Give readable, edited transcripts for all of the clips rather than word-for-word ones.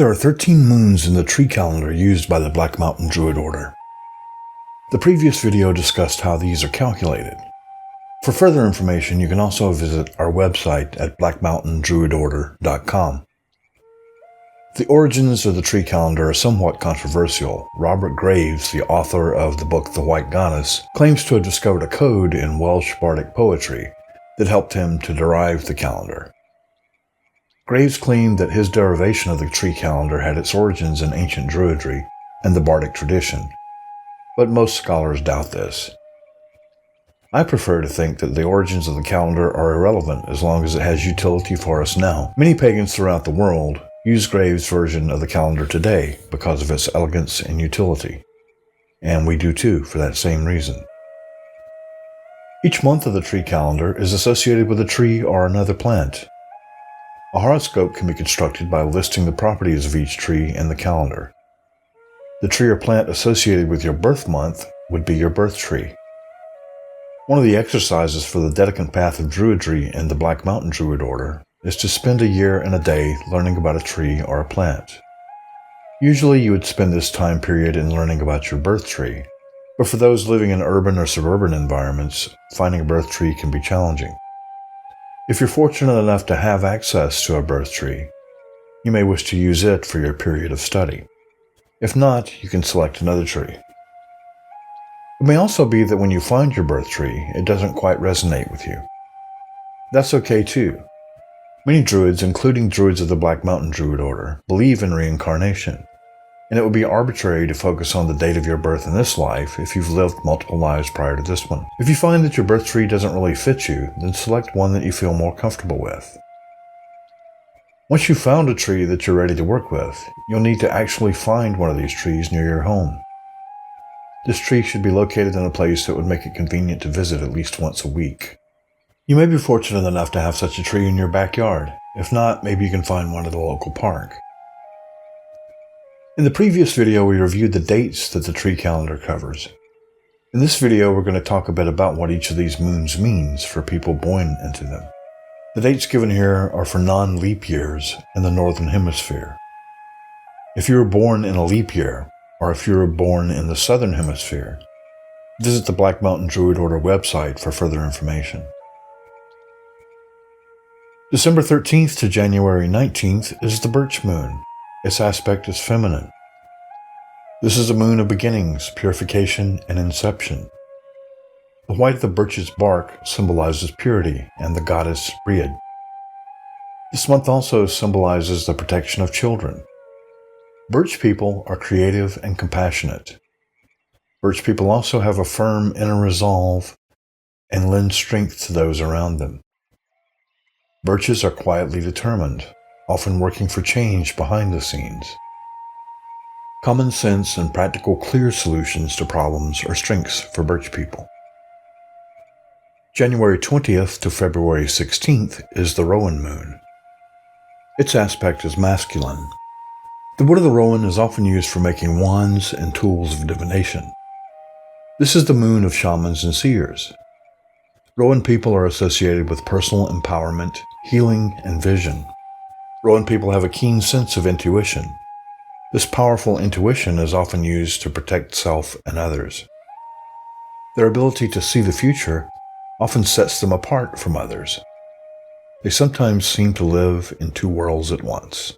There are 13 moons in the tree calendar used by the Black Mountain Druid Order. The previous video discussed how these are calculated. For further information, you can also visit our website at blackmountaindruidorder.com. The origins of the tree calendar are somewhat controversial. Robert Graves, the author of the book The White Goddess, claims to have discovered a code in Welsh bardic poetry that helped him to derive the calendar. Graves claimed that his derivation of the tree calendar had its origins in ancient Druidry and the bardic tradition, but most scholars doubt this. I prefer to think that the origins of the calendar are irrelevant as long as it has utility for us now. Many pagans throughout the world use Graves' version of the calendar today because of its elegance and utility, and we do too for that same reason. Each month of the tree calendar is associated with a tree or another plant. A horoscope can be constructed by listing the properties of each tree in the calendar. The tree or plant associated with your birth month would be your birth tree. One of the exercises for the Deepen path of Druidry in the Black Mountain Druid Order is to spend a year and a day learning about a tree or a plant. Usually you would spend this time period in learning about your birth tree, but for those living in urban or suburban environments, finding a birth tree can be challenging. If you're fortunate enough to have access to a birth tree, you may wish to use it for your period of study. If not, you can select another tree. It may also be that when you find your birth tree, it doesn't quite resonate with you. That's okay too. Many druids, including druids of the Black Mountain Druid Order, believe in reincarnation, and it would be arbitrary to focus on the date of your birth in this life if you've lived multiple lives prior to this one. If you find that your birth tree doesn't really fit you, then select one that you feel more comfortable with. Once you've found a tree that you're ready to work with, you'll need to actually find one of these trees near your home. This tree should be located in a place that would make it convenient to visit at least once a week. You may be fortunate enough to have such a tree in your backyard. If not, maybe you can find one at a local park. In the previous video, we reviewed the dates that the tree calendar covers. In this video, we're going to talk a bit about what each of these moons means for people born into them. The dates given here are for non-leap years in the Northern Hemisphere. If you were born in a leap year, or if you were born in the Southern Hemisphere, visit the Black Mountain Druid Order website for further information. December 13th to January 19th is the Birch Moon. Its aspect is feminine. This is a moon of beginnings, purification, and inception. The white of the birch's bark symbolizes purity and the goddess Briad. This month also symbolizes the protection of children. Birch people are creative and compassionate. Birch people also have a firm inner resolve and lend strength to those around them. Birches are quietly determined, often working for change behind the scenes. Common sense and practical, clear solutions to problems are strengths for birch people. January 20th to February 16th is the Rowan moon. Its aspect is masculine. The wood of the rowan is often used for making wands and tools of divination. This is the moon of shamans and seers. Rowan people are associated with personal empowerment, healing, and vision. Rowan people have a keen sense of intuition. This powerful intuition is often used to protect self and others. Their ability to see the future often sets them apart from others. They sometimes seem to live in two worlds at once.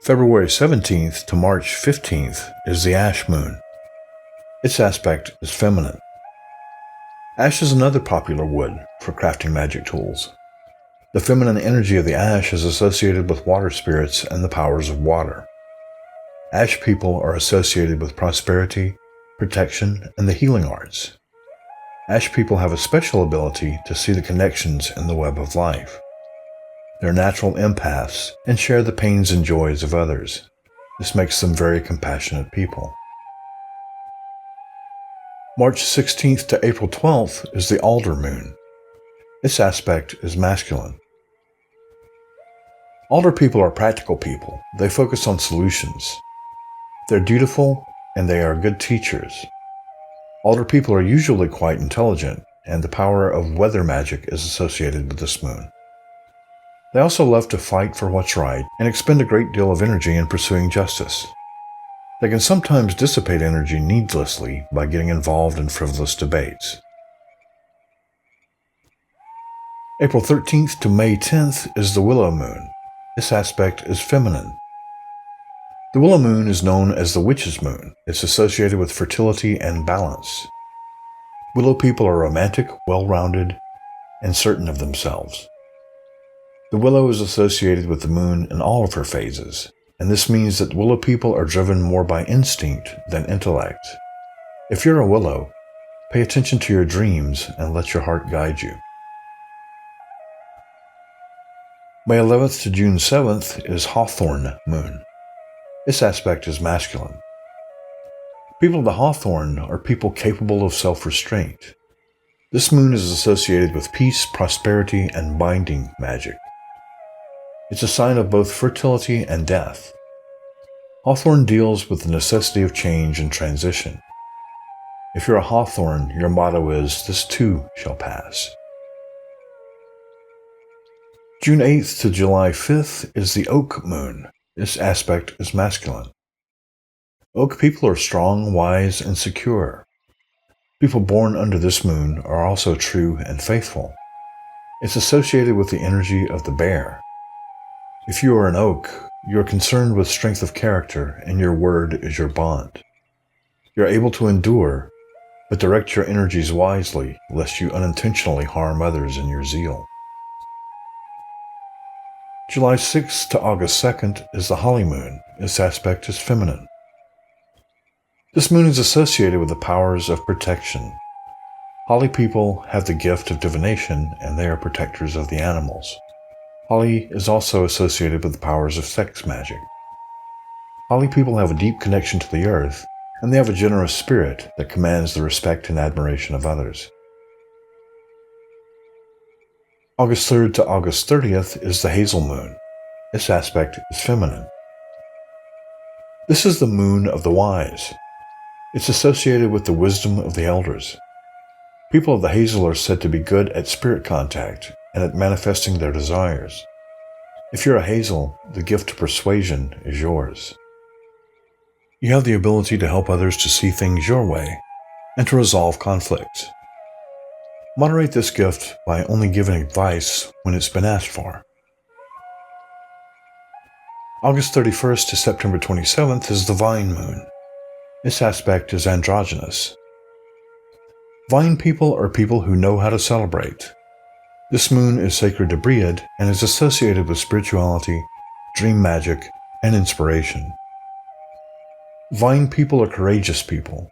February 17th to March 15th is the Ash moon. Its aspect is feminine. Ash is another popular wood for crafting magic tools. The feminine energy of the ash is associated with water spirits and the powers of water. Ash people are associated with prosperity, protection, and the healing arts. Ash people have a special ability to see the connections in the web of life. They're natural empaths and share the pains and joys of others. This makes them very compassionate people. March 16th to April 12th is the Alder moon. Its aspect is masculine. Alder people are practical people. They focus on solutions. They're dutiful and they are good teachers. Alder people are usually quite intelligent, and the power of weather magic is associated with this moon. They also love to fight for what's right and expend a great deal of energy in pursuing justice. They can sometimes dissipate energy needlessly by getting involved in frivolous debates. April 13th to May 10th is the Willow Moon. This aspect is feminine. The Willow Moon is known as the Witch's Moon. It's associated with fertility and balance. Willow people are romantic, well-rounded, and certain of themselves. The willow is associated with the moon in all of her phases, and this means that willow people are driven more by instinct than intellect. If you're a willow, pay attention to your dreams and let your heart guide you. May 11th to June 7th is Hawthorn Moon. This aspect is masculine. People of the Hawthorn are people capable of self-restraint. This moon is associated with peace, prosperity, and binding magic. It's a sign of both fertility and death. Hawthorn deals with the necessity of change and transition. If you're a Hawthorn, your motto is, "This too shall pass." June 8th to July 5th is the Oak Moon. This aspect is masculine. Oak people are strong, wise, and secure. People born under this moon are also true and faithful. It's associated with the energy of the bear. If you are an oak, you are concerned with strength of character, and your word is your bond. You're able to endure, but direct your energies wisely, lest you unintentionally harm others in your zeal. July 6th to August 2nd is the Holly Moon. This aspect is feminine. This moon is associated with the powers of protection. Holly people have the gift of divination, and they are protectors of the animals. Holly is also associated with the powers of sex magic. Holly people have a deep connection to the earth, and they have a generous spirit that commands the respect and admiration of others. August 3rd to August 30th is the Hazel Moon. This aspect is feminine. This is the moon of the wise. It's associated with the wisdom of the elders. People of the Hazel are said to be good at spirit contact and at manifesting their desires. If you're a Hazel, the gift of persuasion is yours. You have the ability to help others to see things your way and to resolve conflicts. Moderate this gift by only giving advice when it's been asked for. August 31st to September 27th is the Vine Moon. This aspect is androgynous. Vine people are people who know how to celebrate. This moon is sacred to Breed and is associated with spirituality, dream magic, and inspiration. Vine people are courageous people.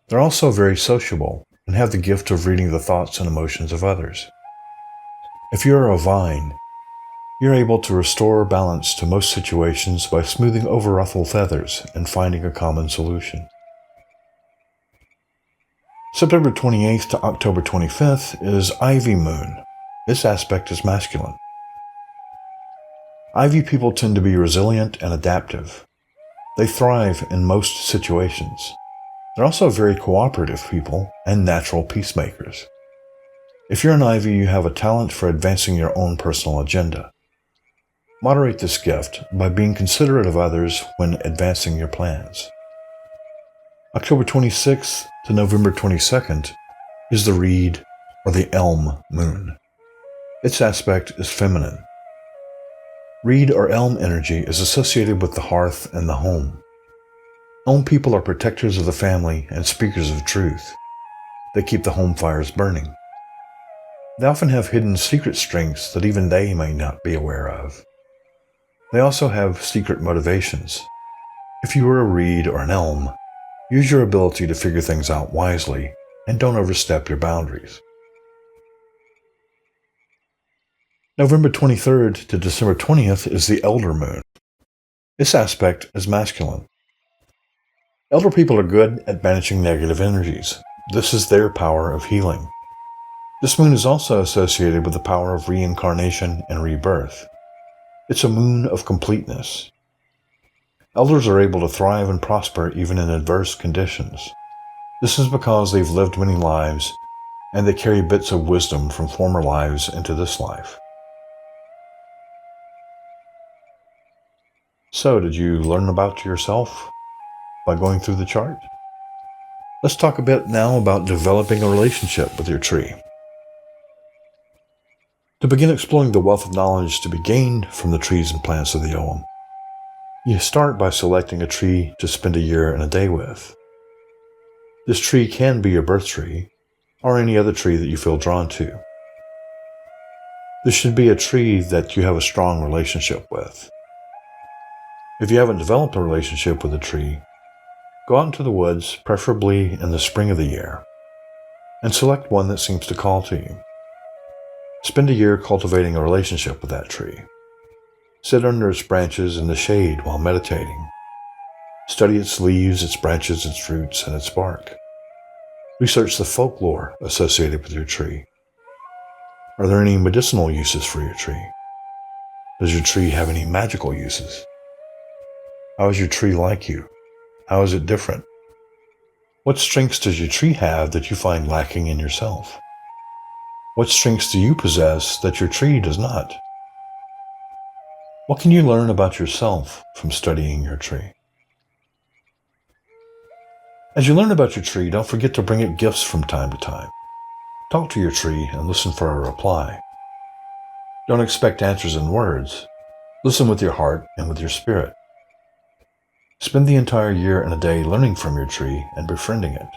They're also very sociable and have the gift of reading the thoughts and emotions of others. If you're a vine, you're able to restore balance to most situations by smoothing over ruffled feathers and finding a common solution. September 28th to October 25th is Ivy Moon. This aspect is masculine. Ivy people tend to be resilient and adaptive. They thrive in most situations. They're also very cooperative people and natural peacemakers. If you're an Ivy, you have a talent for advancing your own personal agenda. Moderate this gift by being considerate of others when advancing your plans. October 26th to November 22nd is the Reed or the Elm Moon. Its aspect is feminine. Reed or elm energy is associated with the hearth and the home. Elm people are protectors of the family and speakers of truth. They keep the home fires burning. They often have hidden secret strengths that even they may not be aware of. They also have secret motivations. If you are a reed or an elm, use your ability to figure things out wisely and don't overstep your boundaries. November 23rd to December 20th is the Elder Moon. This aspect is masculine. Elder people are good at managing negative energies. This is their power of healing. This moon is also associated with the power of reincarnation and rebirth. It's a moon of completeness. Elders are able to thrive and prosper even in adverse conditions. This is because they've lived many lives and they carry bits of wisdom from former lives into this life. So, did you learn about yourself by going through the chart? Let's talk a bit now about developing a relationship with your tree. To begin exploring the wealth of knowledge to be gained from the trees and plants of the Ogham, you start by selecting a tree to spend a year and a day with. This tree can be your birth tree, or any other tree that you feel drawn to. This should be a tree that you have a strong relationship with. If you haven't developed a relationship with a tree, go out into the woods, preferably in the spring of the year, and select one that seems to call to you. Spend a year cultivating a relationship with that tree. Sit under its branches in the shade while meditating. Study its leaves, its branches, its roots, and its bark. Research the folklore associated with your tree. Are there any medicinal uses for your tree? Does your tree have any magical uses? How is your tree like you? How is it different? What strengths does your tree have that you find lacking in yourself? What strengths do you possess that your tree does not? What can you learn about yourself from studying your tree? As you learn about your tree, don't forget to bring it gifts from time to time. Talk to your tree and listen for a reply. Don't expect answers in words. Listen with your heart and with your spirit. Spend the entire year and a day learning from your tree and befriending it.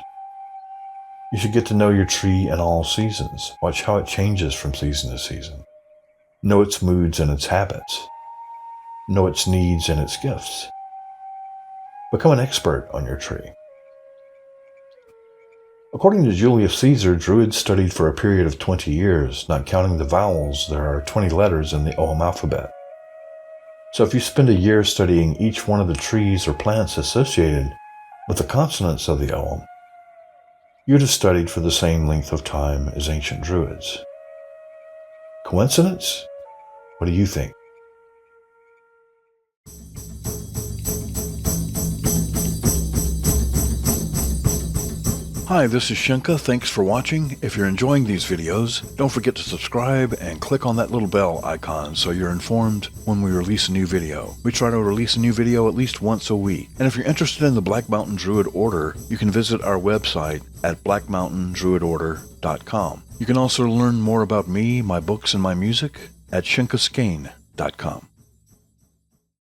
You should get to know your tree in all seasons. Watch how it changes from season to season. Know its moods and its habits. Know its needs and its gifts. Become an expert on your tree. According to Julius Caesar, Druids studied for a period of 20 years. Not counting the vowels, there are 20 letters in the Ogham alphabet. So if you spend a year studying each one of the trees or plants associated with the consonants of the Ogham, you'd have studied for the same length of time as ancient Druids. Coincidence? What do you think? Hi, this is Shinka. Thanks for watching. If you're enjoying these videos, don't forget to subscribe and click on that little bell icon so you're informed when we release a new video. We try to release a new video at least once a week. And if you're interested in the Black Mountain Druid Order, you can visit our website at blackmountaindruidorder.com. You can also learn more about me, my books, and my music at shinkaskane.com.